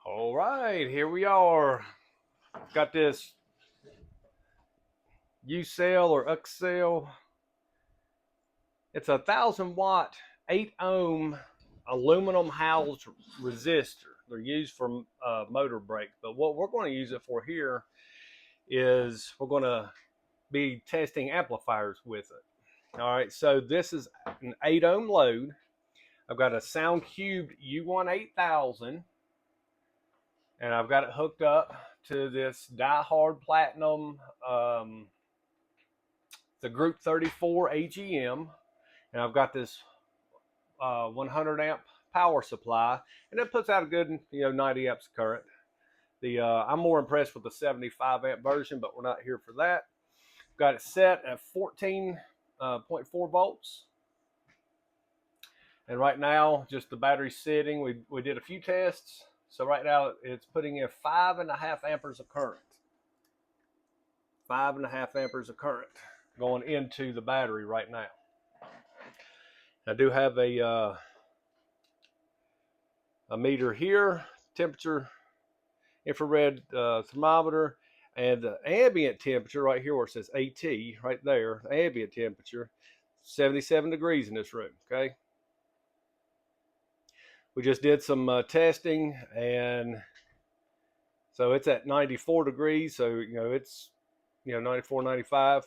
All right, here we are. Got this Uxcell or Uxcell. It's a 1,000-watt, 8-ohm aluminum housed resistor. They're used for motor brake, but what we're going to use it for here is we're going to be testing amplifiers with it. All right, so this is an 8-ohm load. I've got a SoundQubed U1-8000, and I've got it hooked up to this die-hard platinum, the Group 34 AGM, and I've got this 100 amp power supply, and it puts out a good 90 amps of current. I'm more impressed with the 75 amp version, but we're not here for that. Got it set at 14.4 volts. And right now, just the battery sitting. We did a few tests. So right now, it's putting in 5.5 amperes of current. 5.5 amperes of current going into the battery right now. I do have a meter here, temperature, infrared thermometer, and the ambient temperature right here where it says AT, right there, the ambient temperature, 77 degrees in this room, okay? We just did some testing, and so it's at 94 degrees, so it's 94, 95.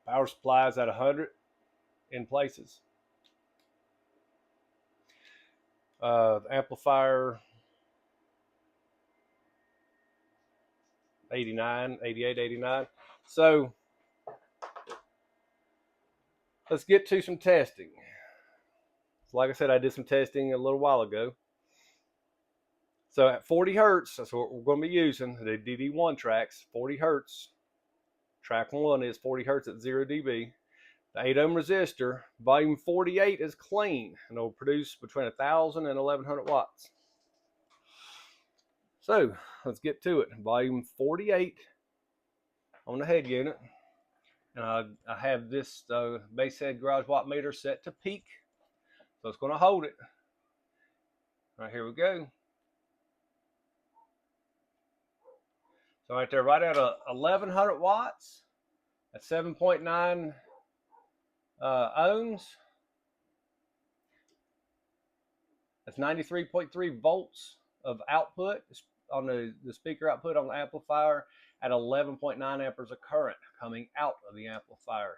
Power supply is at 100 in places. The amplifier 89, 88, 89. So let's get to some testing. Like I said, I did some testing a little while ago. So at 40 hertz, that's what we're going to be using. The DD1 tracks, 40 hertz. Track 1 is 40 hertz at 0 dB. The 8-ohm resistor, volume 48, is clean, and it will produce between 1,000 and 1,100 watts. So let's get to it. Volume 48 on the head unit. And I have this BassHead Garage Watt Meter set to peak. So it's going to hold it. All right, here we go. So right there, right at 1,100 watts, at 7.9 ohms. That's 93.3 volts of output on the speaker output on the amplifier at 11.9 amperes of current coming out of the amplifier.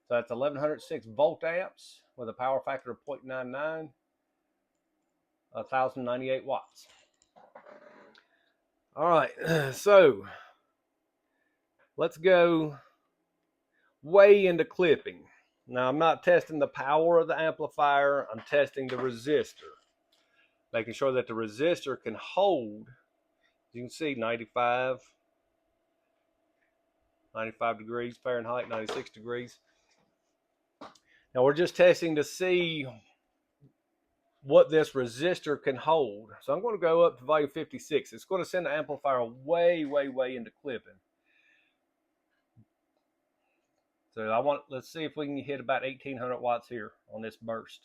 So that's 1,106 volt amps with a power factor of 0.99, 1,098 watts. All right, so let's go way into clipping. Now, I'm not testing the power of the amplifier. I'm testing the resistor, making sure that the resistor can hold. You can see 95 degrees Fahrenheit, 96 degrees. Now we're just testing to see what this resistor can hold. So I'm going to go up to volume 56. It's going to send the amplifier way, way, way into clipping. So let's see if we can hit about 1,800 watts here on this burst.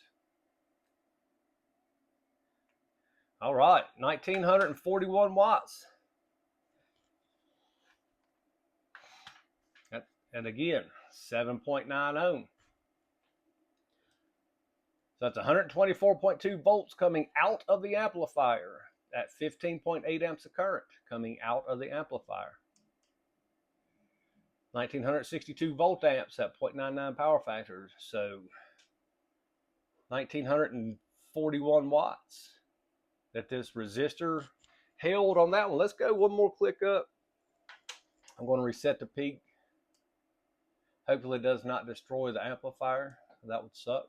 All right, 1,941 watts. And again, 7.9 ohm. So that's 124.2 volts coming out of the amplifier at 15.8 amps of current coming out of the amplifier. 1,962 volt amps at 0.99 power factors. So 1,941 watts that this resistor held on that one. Let's go one more click up. I'm going to reset the peak. Hopefully it does not destroy the amplifier. That would suck.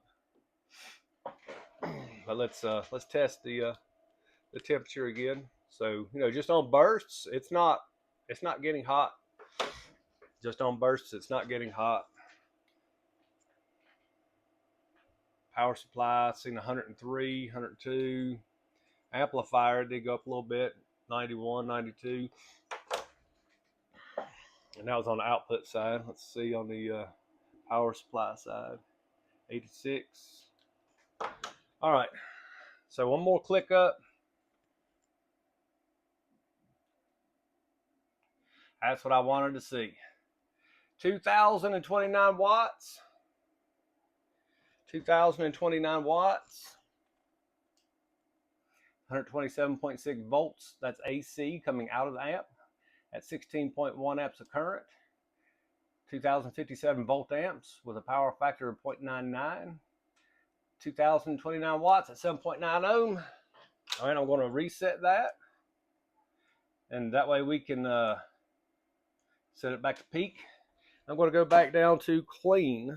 But let's test the temperature again. So just on bursts, it's not getting hot. Just on bursts, it's not getting hot. Power supply, seen 103, 102. Amplifier did go up a little bit, 91, 92. And that was on the output side. Let's see on the power supply side, 86. All right, so one more click up. That's what I wanted to see. 2,029 watts. 2,029 watts. 127.6 volts. That's AC coming out of the amp at 16.1 amps of current. 2,057 volt amps with a power factor of 0.99. 2,029 watts at 7.9 ohm. All right, I'm going to reset that. And that way we can set it back to peak. I'm going to go back down to clean.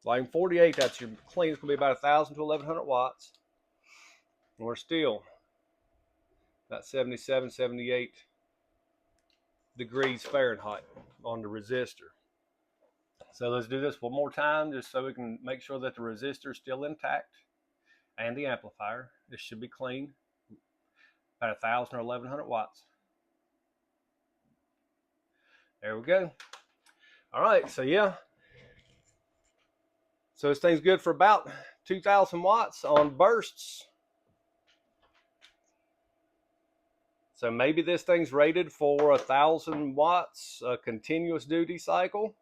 Volume 48, that's your clean. It's going to be about 1,000 to 1,100 watts. And we're still about 77, 78 degrees Fahrenheit on the resistor. So let's do this one more time just so we can make sure that the resistor is still intact and the amplifier. This should be clean. About 1,000 or 1,100 watts. There we go. All right, so yeah. So this thing's good for about 2,000 watts on bursts. So maybe this thing's rated for 1,000 watts, a continuous duty cycle.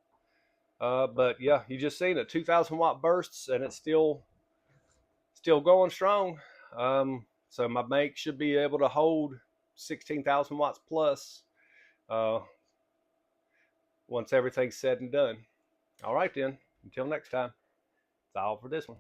But yeah, you just seen it, 2,000 watt bursts, and it's still going strong. So my make should be able to hold 16,000 watts plus once everything's said and done. All right then, until next time, that's all for this one.